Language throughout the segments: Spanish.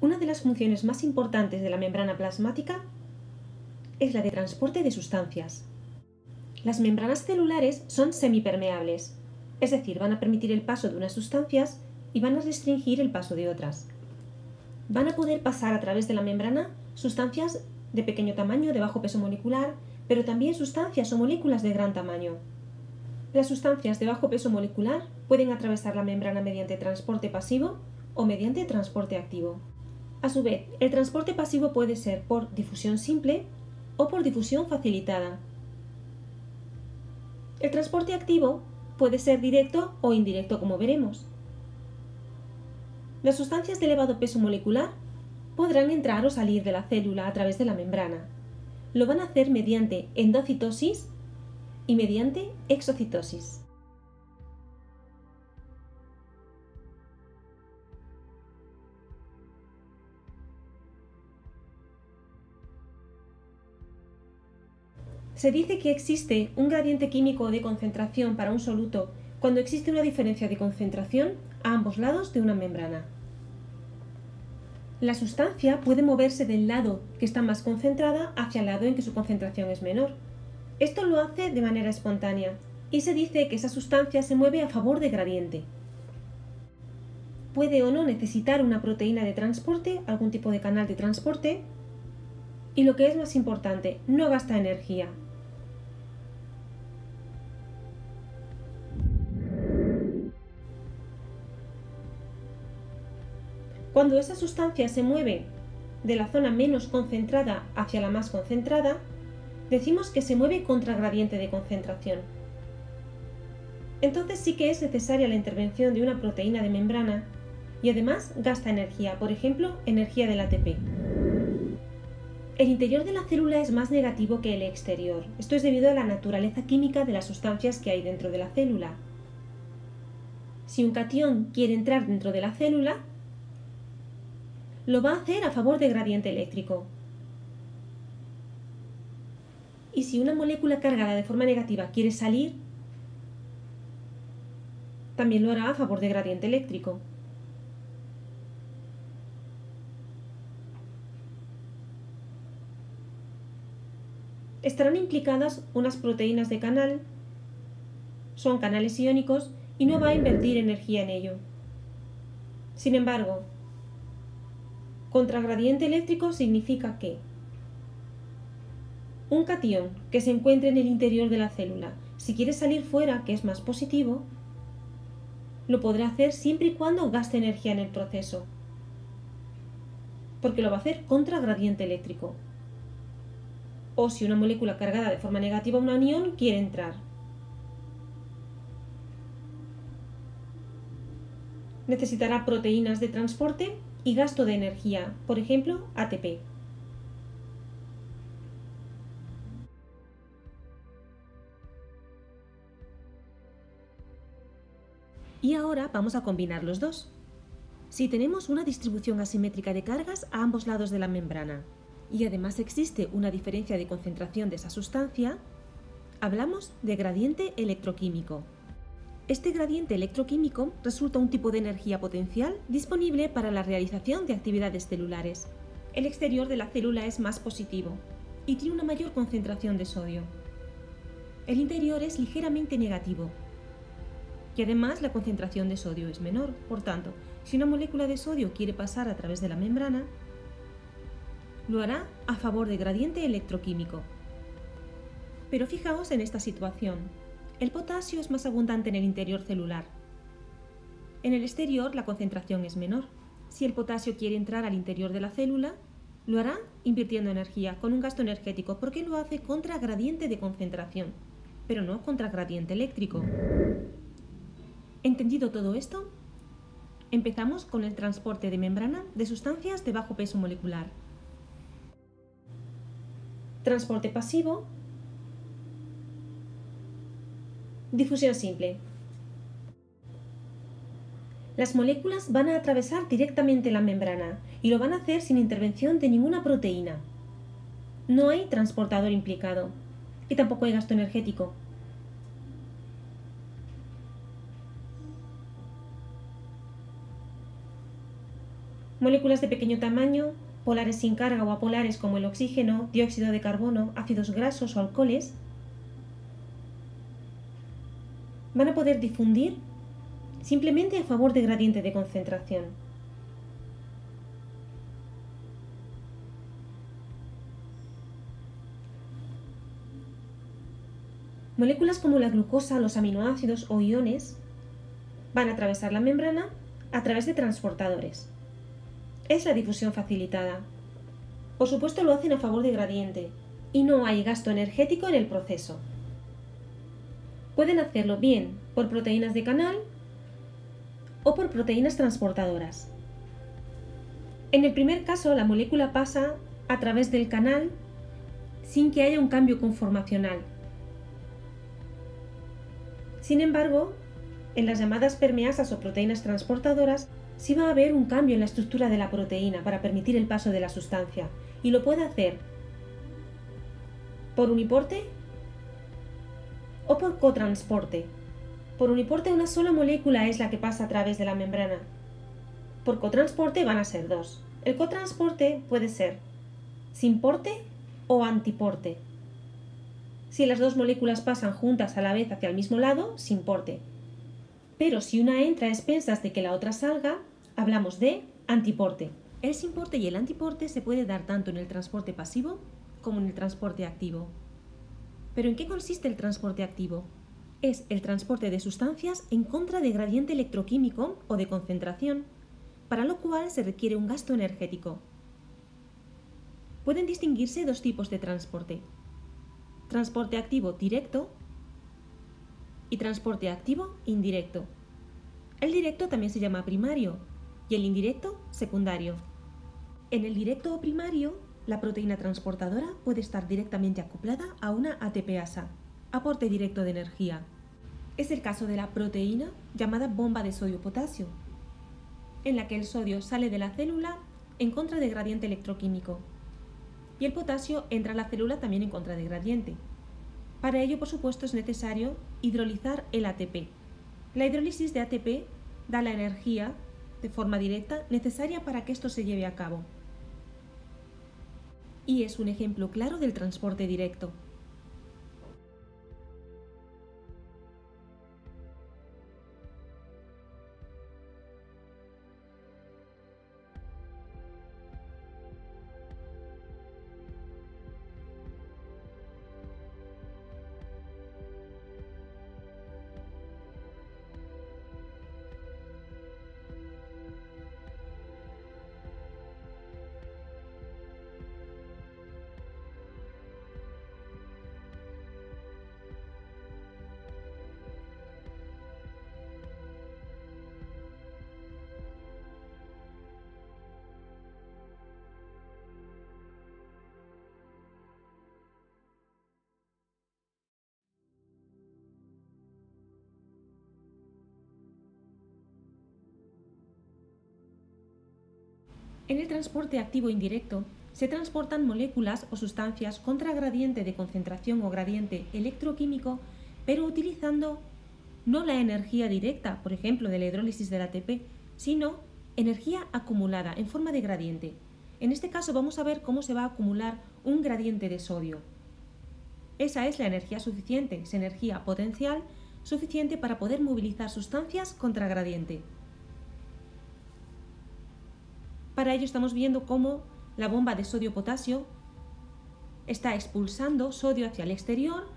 Una de las funciones más importantes de la membrana plasmática es la de transporte de sustancias. Las membranas celulares son semipermeables, es decir, van a permitir el paso de unas sustancias y van a restringir el paso de otras. Van a poder pasar a través de la membrana sustancias de pequeño tamaño, de bajo peso molecular, pero también sustancias o moléculas de gran tamaño. Las sustancias de bajo peso molecular pueden atravesar la membrana mediante transporte pasivo o mediante transporte activo. A su vez, el transporte pasivo puede ser por difusión simple o por difusión facilitada. El transporte activo puede ser directo o indirecto, como veremos. Las sustancias de elevado peso molecular podrán entrar o salir de la célula a través de la membrana. Lo van a hacer mediante endocitosis y mediante exocitosis. Se dice que existe un gradiente químico de concentración para un soluto cuando existe una diferencia de concentración a ambos lados de una membrana. La sustancia puede moverse del lado que está más concentrada hacia el lado en que su concentración es menor. Esto lo hace de manera espontánea y se dice que esa sustancia se mueve a favor de gradiente. Puede o no necesitar una proteína de transporte, algún tipo de canal de transporte, y lo que es más importante, no gasta energía. Cuando esa sustancia se mueve de la zona menos concentrada hacia la más concentrada, decimos que se mueve contra gradiente de concentración. Entonces sí que es necesaria la intervención de una proteína de membrana y además gasta energía, por ejemplo, energía del ATP. El interior de la célula es más negativo que el exterior. Esto es debido a la naturaleza química de las sustancias que hay dentro de la célula. Si un catión quiere entrar dentro de la célula, lo va a hacer a favor de gradiente eléctrico. Y si una molécula cargada de forma negativa quiere salir, también lo hará a favor de gradiente eléctrico. Estarán implicadas unas proteínas de canal, son canales iónicos y no va a invertir energía en ello. Sin embargo, contragradiente eléctrico significa que un catión que se encuentre en el interior de la célula, si quiere salir fuera, que es más positivo, lo podrá hacer siempre y cuando gaste energía en el proceso, porque lo va a hacer contra gradiente eléctrico. O si una molécula cargada de forma negativa, un anión, quiere entrar. Necesitará proteínas de transporte y gasto de energía, por ejemplo, ATP. Y ahora vamos a combinar los dos. Si tenemos una distribución asimétrica de cargas a ambos lados de la membrana y además existe una diferencia de concentración de esa sustancia, hablamos de gradiente electroquímico. Este gradiente electroquímico resulta un tipo de energía potencial disponible para la realización de actividades celulares. El exterior de la célula es más positivo y tiene una mayor concentración de sodio. El interior es ligeramente negativo y además la concentración de sodio es menor. Por tanto, si una molécula de sodio quiere pasar a través de la membrana, lo hará a favor de gradiente electroquímico. Pero fijaos en esta situación. El potasio es más abundante en el interior celular. En el exterior la concentración es menor. Si el potasio quiere entrar al interior de la célula, lo hará invirtiendo energía, con un gasto energético, porque lo hace contra gradiente de concentración, pero no contra gradiente eléctrico. ¿Entendido todo esto? Empezamos con el transporte de membrana de sustancias de bajo peso molecular. Transporte pasivo. Difusión simple. Las moléculas van a atravesar directamente la membrana y lo van a hacer sin intervención de ninguna proteína. No hay transportador implicado y tampoco hay gasto energético. Moléculas de pequeño tamaño, polares sin carga o apolares como el oxígeno, dióxido de carbono, ácidos grasos o alcoholes, van a poder difundir simplemente a favor de gradiente de concentración. Moléculas como la glucosa, los aminoácidos o iones van a atravesar la membrana a través de transportadores. Es la difusión facilitada. Por supuesto lo hacen a favor de gradiente y no hay gasto energético en el proceso. Pueden hacerlo bien por proteínas de canal o por proteínas transportadoras. En el primer caso, la molécula pasa a través del canal sin que haya un cambio conformacional. Sin embargo, en las llamadas permeasas o proteínas transportadoras sí va a haber un cambio en la estructura de la proteína para permitir el paso de la sustancia, y lo puede hacer por uniporte o por cotransporte. Por uniporte una sola molécula es la que pasa a través de la membrana. Por cotransporte van a ser dos. El cotransporte puede ser sin porte o antiporte. Si las dos moléculas pasan juntas a la vez hacia el mismo lado, sin porte. Pero si una entra a expensas de que la otra salga, hablamos de antiporte. El sinporte y el antiporte se puede dar tanto en el transporte pasivo como en el transporte activo. ¿Pero en qué consiste el transporte activo? Es el transporte de sustancias en contra de gradiente electroquímico o de concentración, para lo cual se requiere un gasto energético. Pueden distinguirse dos tipos de transporte: transporte activo directo y transporte activo indirecto. El directo también se llama primario y el indirecto secundario. En el directo o primario, la proteína transportadora puede estar directamente acoplada a una ATPasa, aporte directo de energía. Es el caso de la proteína llamada bomba de sodio-potasio, en la que el sodio sale de la célula en contra de gradiente electroquímico y el potasio entra a la célula también en contra de gradiente. Para ello, por supuesto, es necesario hidrolizar el ATP. La hidrólisis de ATP da la energía de forma directa necesaria para que esto se lleve a cabo. Y es un ejemplo claro del transporte directo. En el transporte activo indirecto se transportan moléculas o sustancias contra gradiente de concentración o gradiente electroquímico, pero utilizando no la energía directa, por ejemplo, de la hidrólisis del ATP, sino energía acumulada en forma de gradiente. En este caso vamos a ver cómo se va a acumular un gradiente de sodio. Esa es la energía suficiente, es energía potencial suficiente para poder movilizar sustancias contra gradiente. Para ello estamos viendo cómo la bomba de sodio-potasio está expulsando sodio hacia el exterior,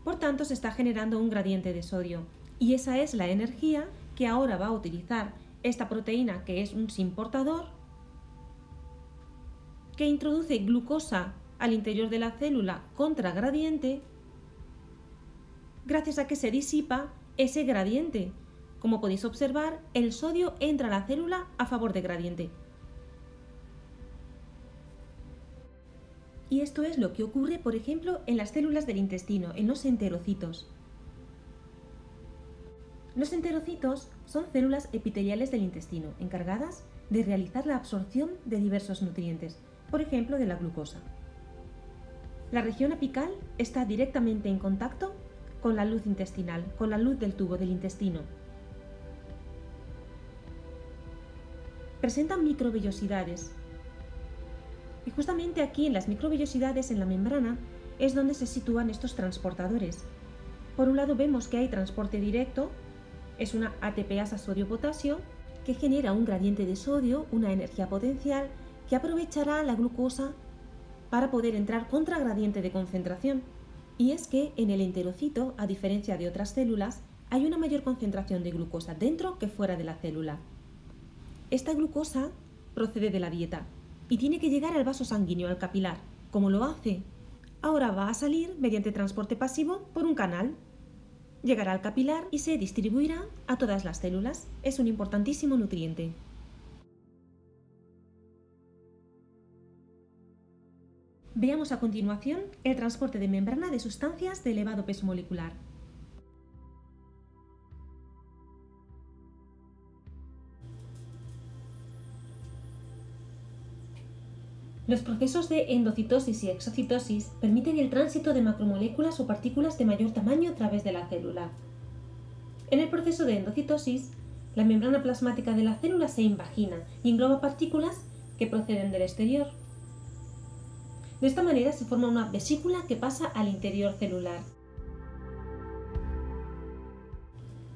por tanto se está generando un gradiente de sodio. Y esa es la energía que ahora va a utilizar esta proteína, que es un sinportador, que introduce glucosa al interior de la célula contra gradiente, gracias a que se disipa ese gradiente. Como podéis observar, el sodio entra a la célula a favor de gradiente. Y esto es lo que ocurre, por ejemplo, en las células del intestino, en los enterocitos. Los enterocitos son células epiteliales del intestino, encargadas de realizar la absorción de diversos nutrientes, por ejemplo, de la glucosa. La región apical está directamente en contacto con la luz intestinal, con la luz del tubo del intestino. presentan microvellosidades. Y justamente aquí en las microvellosidades en la membrana es donde se sitúan estos transportadores. Por un lado vemos que hay transporte directo, es una ATPasa sodio-potasio, que genera un gradiente de sodio, una energía potencial, que aprovechará la glucosa para poder entrar contra gradiente de concentración. Y es que en el enterocito, a diferencia de otras células, hay una mayor concentración de glucosa dentro que fuera de la célula. Esta glucosa procede de la dieta y tiene que llegar al vaso sanguíneo, al capilar. ¿Cómo lo hace? Ahora va a salir mediante transporte pasivo por un canal. Llegará al capilar y se distribuirá a todas las células. Es un importantísimo nutriente. Veamos a continuación el transporte de membrana de sustancias de elevado peso molecular. Los procesos de endocitosis y exocitosis permiten el tránsito de macromoléculas o partículas de mayor tamaño a través de la célula. En el proceso de endocitosis, la membrana plasmática de la célula se invagina y engloba partículas que proceden del exterior. De esta manera se forma una vesícula que pasa al interior celular.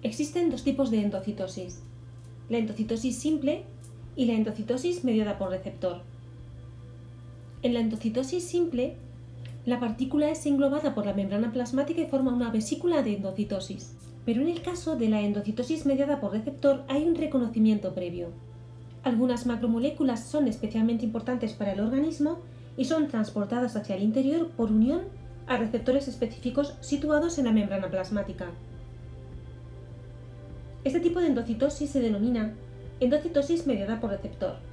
Existen dos tipos de endocitosis: la endocitosis simple y la endocitosis mediada por receptor. En la endocitosis simple, la partícula es englobada por la membrana plasmática y forma una vesícula de endocitosis. Pero en el caso de la endocitosis mediada por receptor hay un reconocimiento previo. Algunas macromoléculas son especialmente importantes para el organismo y son transportadas hacia el interior por unión a receptores específicos situados en la membrana plasmática. Este tipo de endocitosis se denomina endocitosis mediada por receptor.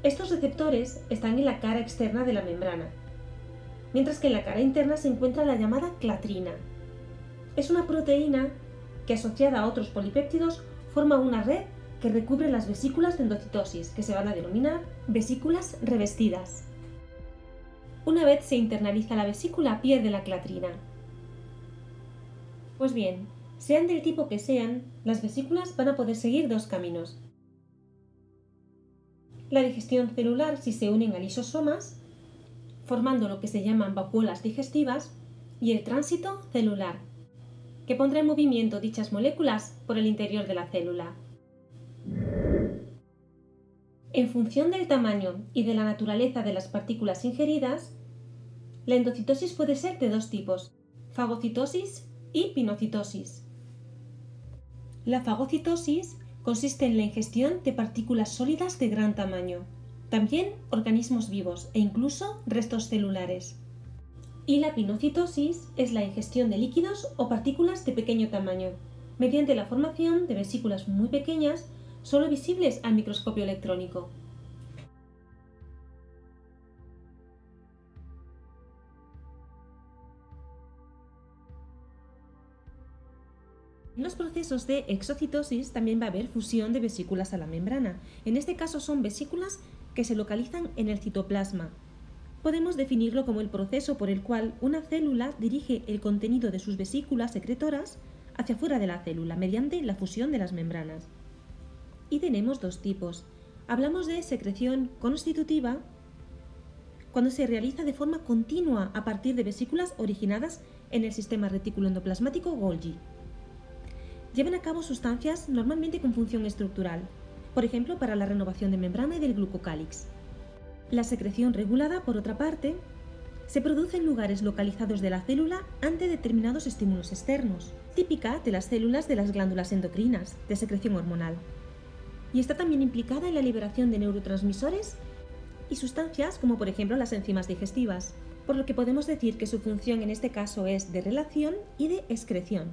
Estos receptores están en la cara externa de la membrana, mientras que en la cara interna se encuentra la llamada clatrina. Es una proteína que, asociada a otros polipéptidos, forma una red que recubre las vesículas de endocitosis, que se van a denominar vesículas revestidas. Una vez se internaliza la vesícula, pierde la clatrina. Pues bien, sean del tipo que sean, las vesículas van a poder seguir dos caminos: la digestión celular si se unen a lisosomas, formando lo que se llaman vacuolas digestivas, y el tránsito celular, que pondrá en movimiento dichas moléculas por el interior de la célula. En función del tamaño y de la naturaleza de las partículas ingeridas, la endocitosis puede ser de dos tipos: fagocitosis y pinocitosis. La fagocitosis consiste en la ingestión de partículas sólidas de gran tamaño, también organismos vivos e incluso restos celulares. Y la pinocitosis es la ingestión de líquidos o partículas de pequeño tamaño, mediante la formación de vesículas muy pequeñas, solo visibles al microscopio electrónico. En los procesos de exocitosis también va a haber fusión de vesículas a la membrana. En este caso son vesículas que se localizan en el citoplasma. Podemos definirlo como el proceso por el cual una célula dirige el contenido de sus vesículas secretoras hacia fuera de la célula mediante la fusión de las membranas. Y tenemos dos tipos. Hablamos de secreción constitutiva, cuando se realiza de forma continua a partir de vesículas originadas en el sistema retículo endoplasmático Golgi. Llevan a cabo sustancias normalmente con función estructural, por ejemplo para la renovación de membrana y del glucocálix. La secreción regulada, por otra parte, se produce en lugares localizados de la célula ante determinados estímulos externos, típica de las células de las glándulas endocrinas, de secreción hormonal. Y está también implicada en la liberación de neurotransmisores y sustancias como por ejemplo las enzimas digestivas, por lo que podemos decir que su función en este caso es de relación y de excreción.